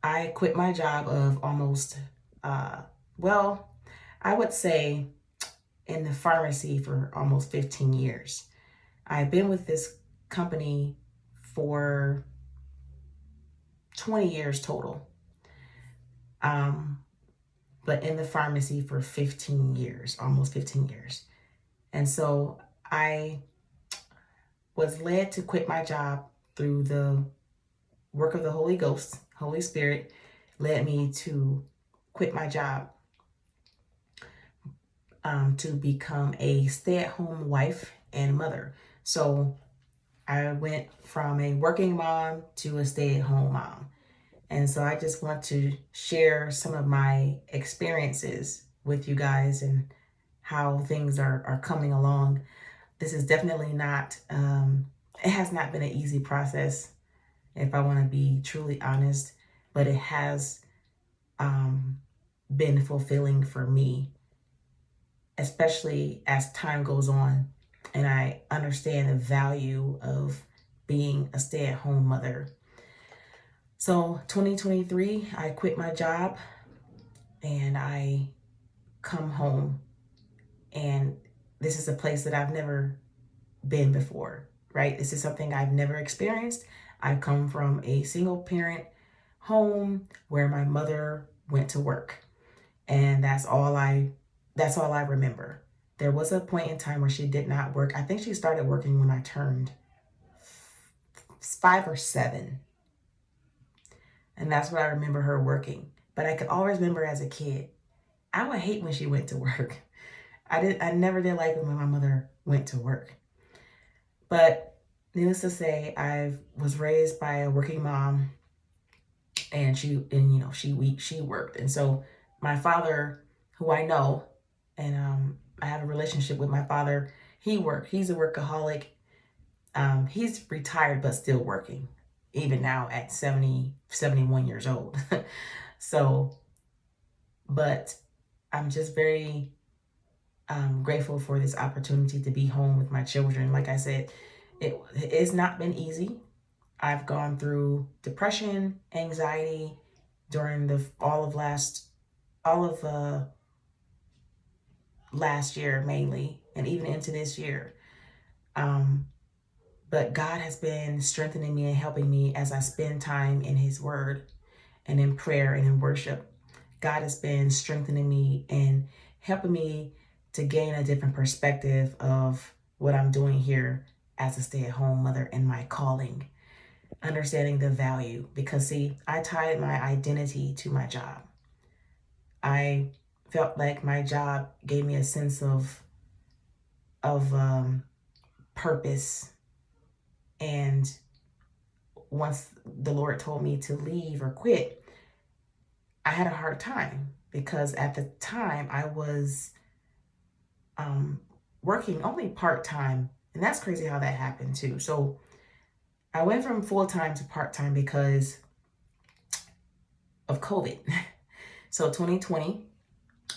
I quit my job of almost, well, I would say in the pharmacy for almost 15 years. I've been with this company for 20 years total, um, but in the pharmacy for 15 years, almost 15 years. And so I was led to quit my job through the work of the Holy Ghost. Holy Spirit led me to quit my job, to become a stay-at-home wife and mother. So I went from a working mom to a stay-at-home mom. And so I just want to share some of my experiences with you guys and how things are coming along. This is definitely not, it has not been an easy process, if I want to be truly honest, but it has um, been fulfilling for me, especially as time goes on and I understand the value of being a stay-at-home mother. So 2023, I quit my job and I come home, and this is a place that I've never been before, right? This is something I've never experienced. I've come from a single parent home where my mother went to work, and that's all I remember. There was a point in time where she did not work. I think she started working when I turned 5 or 7. And that's what I remember her working. But I could always remember as a kid, I would hate when she went to work. I never did like it when my mother went to work. But needless to say, I was raised by a working mom, and she worked. And so my father, who I know, and I have a relationship with my father, he worked. He's a workaholic. He's retired but still working, even now at 70, 71 years old. So, but I'm just very grateful for this opportunity to be home with my children. Like I said, it's not been easy. I've gone through depression, anxiety during all of last year mainly, and even into this year. Um, but God has been strengthening me and helping me as I spend time in His Word and in prayer and in worship. God has been strengthening me and helping me to gain a different perspective of what I'm doing here as a stay-at-home mother and my calling, understanding the value. Because see, I tied my identity to my job. I felt like my job gave me a sense of purpose. And once the Lord told me to leave or quit, I had a hard time because at the time I was working only part-time, and that's crazy how that happened too. So I went from full-time to part-time because of COVID. So 2020,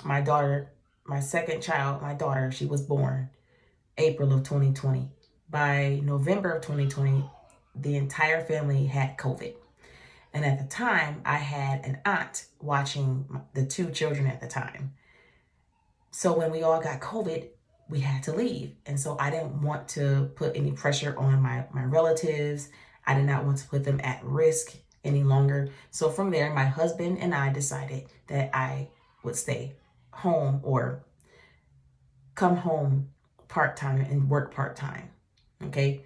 my daughter, my second child, my daughter, she was born April of 2020. By November of 2020, the entire family had COVID. And at the time, I had an aunt watching the 2 children at the time. So when we all got COVID, we had to leave. And so I didn't want to put any pressure on my relatives. I did not want to put them at risk any longer. So from there, my husband and I decided that I would stay home or come home part-time and work part-time. Okay.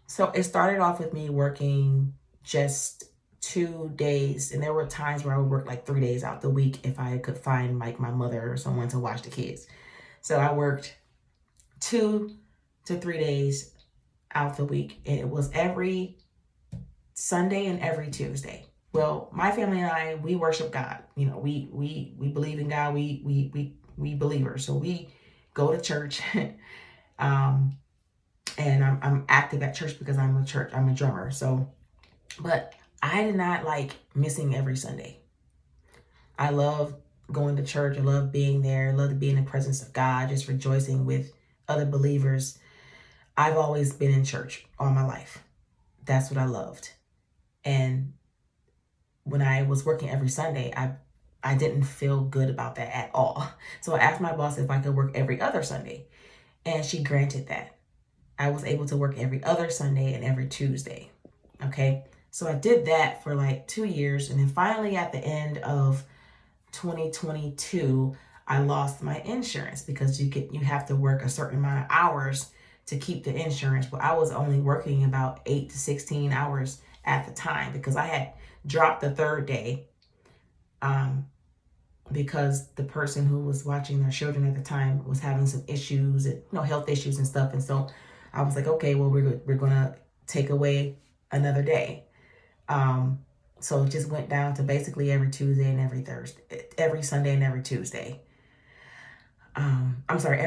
So it started off with me working just 2 days, and there were times where I would work like 3 days out the week if I could find like my mother or someone to watch the kids. So I worked 2 to 3 days out the week, and it was every Sunday and every Tuesday. Well, my family and I, we worship God. You know, we believe in God. We believers, so we go to church. um, and I'm active at church because I'm a drummer. So, but I did not like missing every Sunday. I love going to church. I love being there. I love to be in the presence of God, just rejoicing with other believers. I've always been in church all my life. That's what I loved. And when I was working every Sunday, I didn't feel good about that at all. So I asked my boss if I could work every other Sunday, and she granted that. I was able to work every other Sunday and every Tuesday. Okay. So I did that for like 2 years. And then finally at the end of 2022, I lost my insurance because you have to work a certain amount of hours to keep the insurance. But I was only working about 8 to 16 hours at the time because I had dropped the third day because the person who was watching their children at the time was having some issues and health issues and stuff. And so I was like, okay, well, we're going to take away another day. So it just went down to basically every Tuesday and every Thursday, every Sunday and every Tuesday. I'm sorry,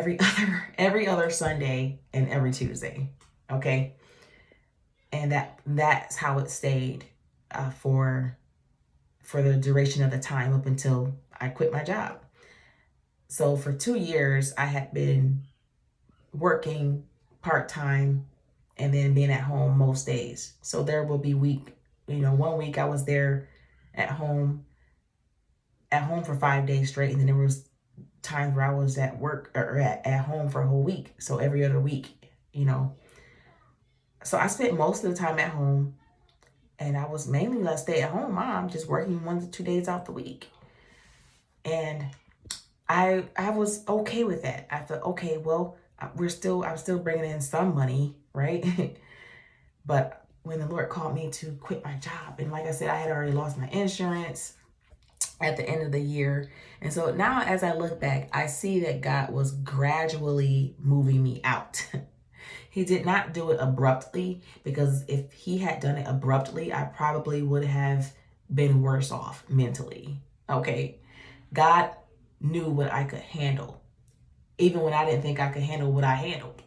every other Sunday and every Tuesday. Okay. And that's how it stayed for the duration of the time up until I quit my job. So for 2 years, I had been working part-time and then being at home most days. So there will be 1 week I was there at home for 5 days straight. And then there was times where I was at work or at home for a whole week. So every other week, So I spent most of the time at home, and I was mainly a stay-at-home mom, just working 1 to 2 days out the week. And I was okay with that. I thought, okay, well, I'm still bringing in some money, right? But when the Lord called me to quit my job, and like I said, I had already lost my insurance at the end of the year. And so now as I look back, I see that God was gradually moving me out. He did not do it abruptly, because if he had done it abruptly, I probably would have been worse off mentally. Okay. God knew what I could handle, even when I didn't think I could handle what I handled,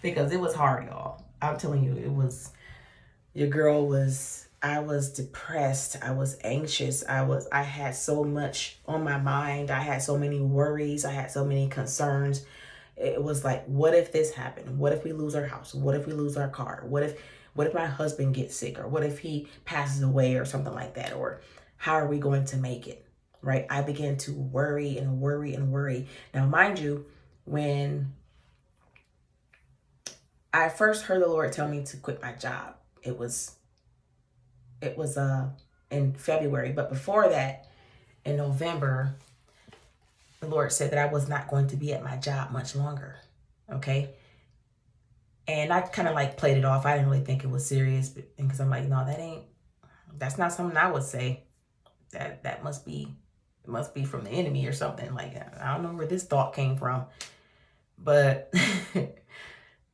because it was hard, y'all. I'm telling you, I was depressed. I was anxious. I had so much on my mind. I had so many worries. I had so many concerns. It was like, what if this happened? What if we lose our house? What if we lose our car? What if my husband gets sick? Or what if he passes away or something like that? Or how are we going to make it? Right? I began to worry and worry and worry. Now, mind you, when I first heard the Lord tell me to quit my job, it was in February. But before that, in November, the Lord said that I was not going to be at my job much longer. Okay. And I kind of like played it off. I didn't really think it was serious, because I'm like, no, that's not something I would say. That must be from the enemy or something. Like, I don't know where this thought came from, but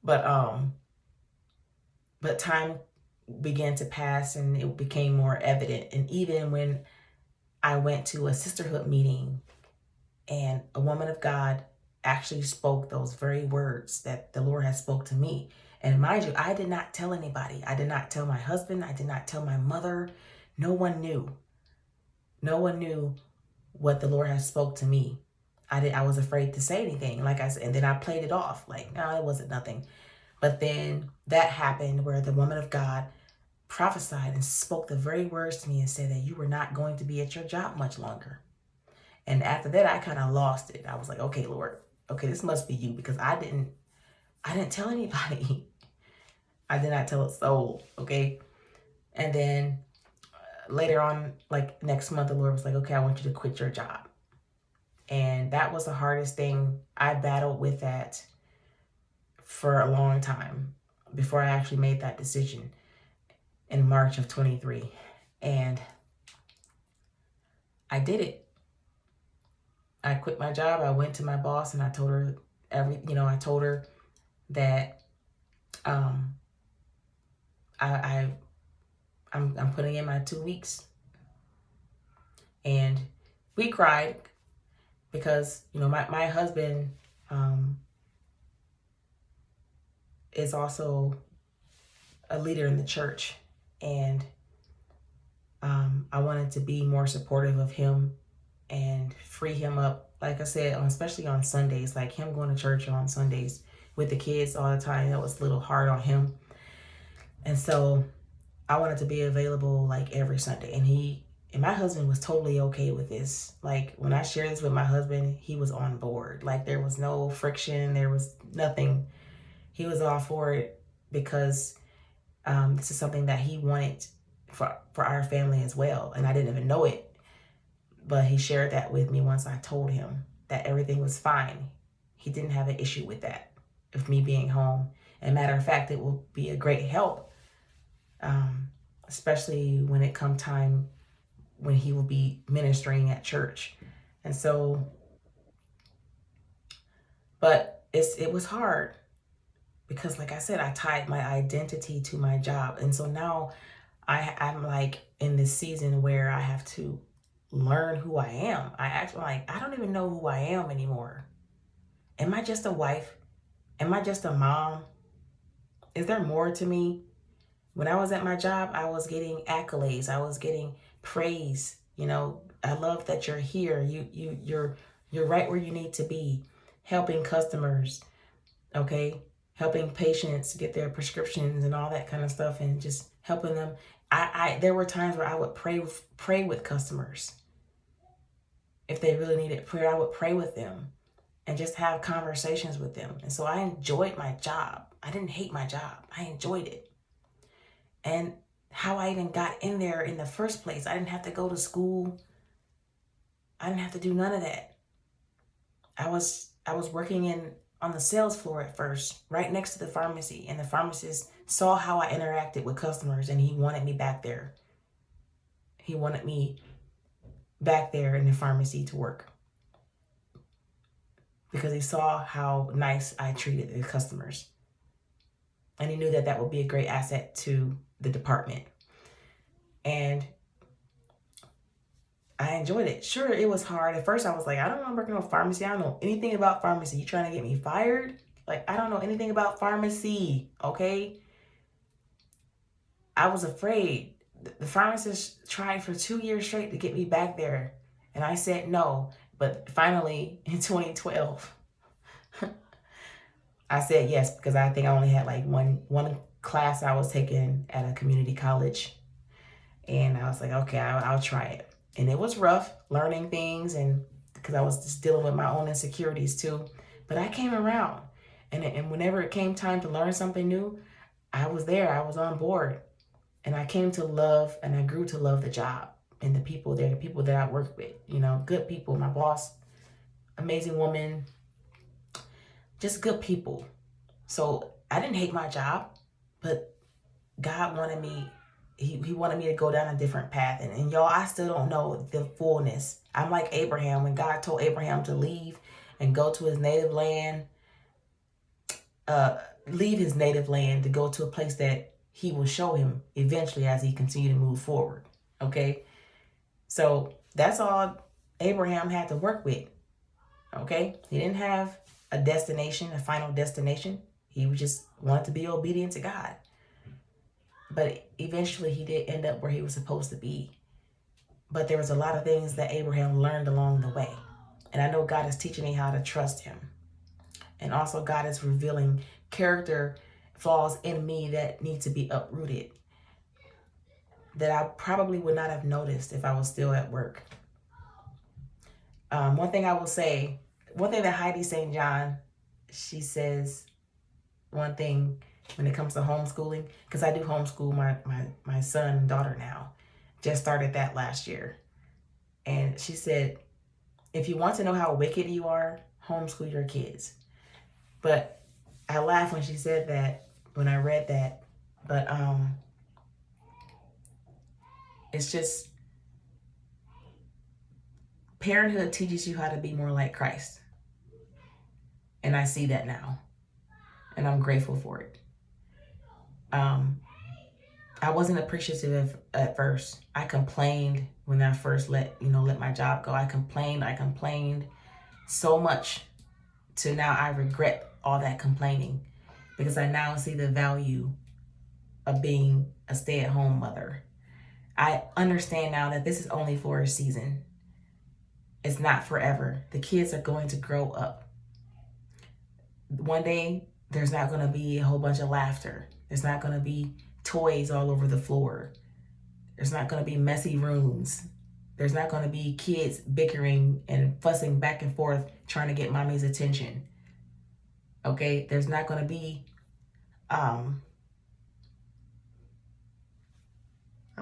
but time began to pass, and it became more evident. And even when I went to a sisterhood meeting, and a woman of God actually spoke those very words that the Lord has spoke to me. And mind you, I did not tell anybody. I did not tell my husband. I did not tell my mother. No one knew. No one knew what the Lord has spoke to me. I was afraid to say anything, like I said, and then I played it off like, no, it wasn't nothing. But then that happened where the woman of God prophesied and spoke the very words to me and said that you were not going to be at your job much longer. And after that, I kind of lost it. I was like, okay, Lord, okay, this must be you, because I didn't tell anybody. I did not tell a soul. Okay. And then later on, like next month, the Lord was like, okay, I want you to quit your job. And that was the hardest thing. I battled with that for a long time before I actually made that decision in March of 23. And I did it. I quit my job. I went to my boss and I told her I told her that I'm putting in my 2 weeks. And we cried because, my husband is also a leader in the church, and I wanted to be more supportive of him and free him up, like I said, especially on Sundays, like him going to church on Sundays with the kids all the time. That was a little hard on him. And so I wanted to be available like every Sunday. And my husband was totally okay with this. Like when I shared this with my husband, he was on board. Like there was no friction. There was nothing. He was all for it because this is something that he wanted for our family as well. And I didn't even know it. But he shared that with me once I told him that everything was fine. He didn't have an issue with that, of me being home. And matter of fact, it will be a great help, especially when it come time when he will be ministering at church. And so, but it was hard because, like I said, I tied my identity to my job. And so now I'm like in this season where I have to learn who I am. I don't even know who I am anymore. Am I just a wife? Am I just a mom? Is there more to me? When I was at my job, I was getting accolades. I was getting praise. You know, I love that you're here. You're right where you need to be, helping customers, okay? Helping patients get their prescriptions and all that kind of stuff, and just helping them. There were times where I would pray with customers. If they really needed prayer, I would pray with them and just have conversations with them. And so I enjoyed my job. I didn't hate my job. I enjoyed it. And how I even got in there in the first place, I didn't have to go to school. I didn't have to do none of that. I was working on the sales floor at first, right next to the pharmacy, and the pharmacist saw how I interacted with customers, and he wanted me back there. He wanted me back there in the pharmacy to work because he saw how nice I treated the customers, and he knew that that would be a great asset to the department. And I enjoyed it. Sure, it was hard. At first, I was like, I don't know, I'm working on pharmacy. I don't know anything about pharmacy. You trying to get me fired? Like, I don't know anything about pharmacy, okay? I was afraid. The pharmacist tried for 2 years straight to get me back there. And I said no. But finally, in 2012, I said yes, because I think I only had like one class I was taking at a community college. And I was like, okay, I'll try it. And it was rough learning things, and because I was just dealing with my own insecurities too. But I came around, and whenever it came time to learn something new, I was there. I was on board, and I came to love, and I grew to love the job and the people there, the people that I worked with. You know, good people. My boss, amazing woman, just good people. So I didn't hate my job, but God wanted me. He wanted me to go down a different path. And y'all, I still don't know the fullness. I'm like Abraham. When God told Abraham to leave and go to his native land, leave his native land to go to a place that he will show him eventually as he continued to move forward. Okay? So that's all Abraham had to work with. Okay? He didn't have a destination, a final destination. He just wanted to be obedient to God. But eventually he did end up where he was supposed to be. But there was a lot of things that Abraham learned along the way. And I know God is teaching me how to trust him. And also God is revealing character flaws in me that need to be uprooted, that I probably would not have noticed if I was still at work. One thing that Heidi St. John, she says one thing when it comes to homeschooling, because I do homeschool my son and daughter now. Just started that last year. And she said, if you want to know how wicked you are, homeschool your kids. But I laughed when she said that, when I read that. But it's just, parenthood teaches you how to be more like Christ. And I see that now. And I'm grateful for it. I wasn't appreciative at first. I complained when I first let my job go. I complained so much to now I regret all that complaining, because I now see the value of being a stay-at-home mother. I understand now that this is only for a season. It's not forever. The kids are going to grow up. One day, there's not going to be a whole bunch of laughter. There's not going to be toys all over the floor. There's not going to be messy rooms. There's not going to be kids bickering and fussing back and forth trying to get mommy's attention. Okay? There's not going to be, I'm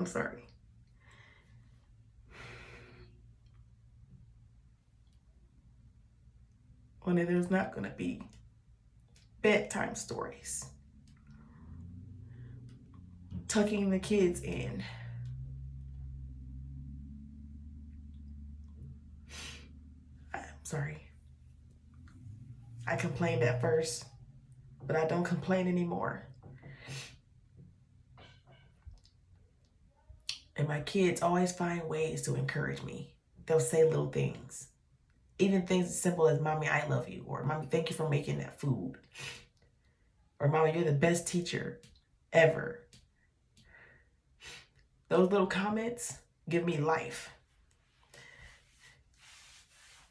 sorry. When there's not going to be bedtime stories. Tucking the kids in. I'm sorry. I complained at first, but I don't complain anymore. And my kids always find ways to encourage me. They'll say little things. Even things as simple as, Mommy, I love you. Or, Mommy, thank you for making that food. Or, Mommy, you're the best teacher ever. Those little comments give me life.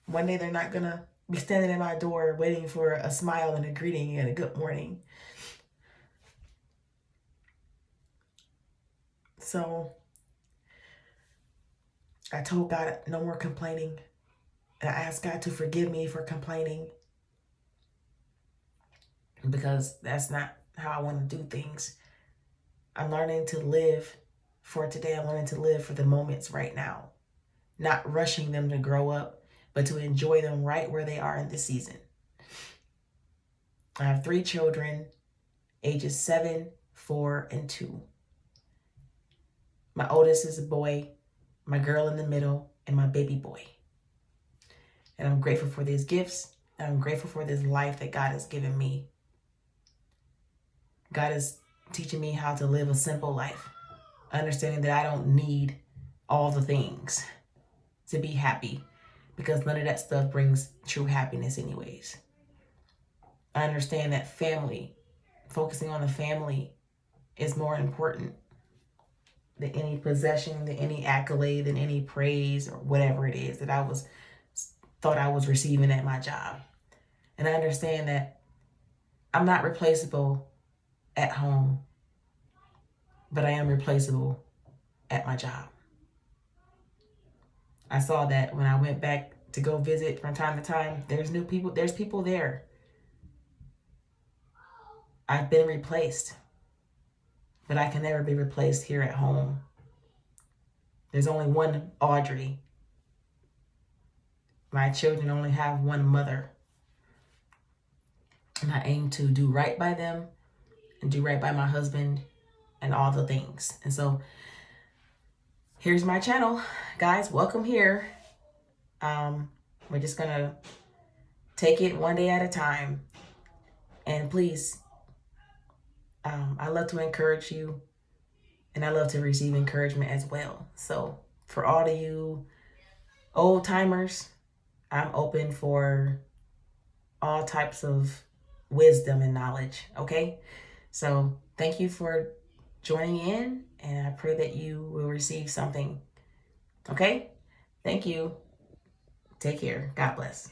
One day they're not going to be standing at my door waiting for a smile and a greeting and a good morning. So I told God no more complaining. And I asked God to forgive me for complaining, because that's not how I want to do things. I'm learning to live for today. I'm learning to live for the moments right now, not rushing them to grow up, but to enjoy them right where they are in this season. I have 3 children, ages 7, 4, and 2. My oldest is a boy, my girl in the middle, and my baby boy. And I'm grateful for these gifts. And I'm grateful for this life that God has given me. God is teaching me how to live a simple life, understanding that I don't need all the things to be happy, because none of that stuff brings true happiness anyways. I understand that family, focusing on the family, is more important than any possession, than any accolade, than any praise, or whatever it is that I thought I was receiving at my job. And I understand that I'm not replaceable at home, but I am replaceable at my job. I saw that when I went back to go visit from time to time. There's people there. I've been replaced, but I can never be replaced here at home. There's only one Audrey. My children only have one mother. And I aim to do right by them and do right by my husband and all the things. And so here's my channel. Guys, welcome here. We're just going to take it one day at a time. And please, I love to encourage you, and I love to receive encouragement as well. So for all of you old timers, I'm open for all types of wisdom and knowledge, okay? So thank you for joining in, and I pray that you will receive something, okay? Thank you. Take care. God bless.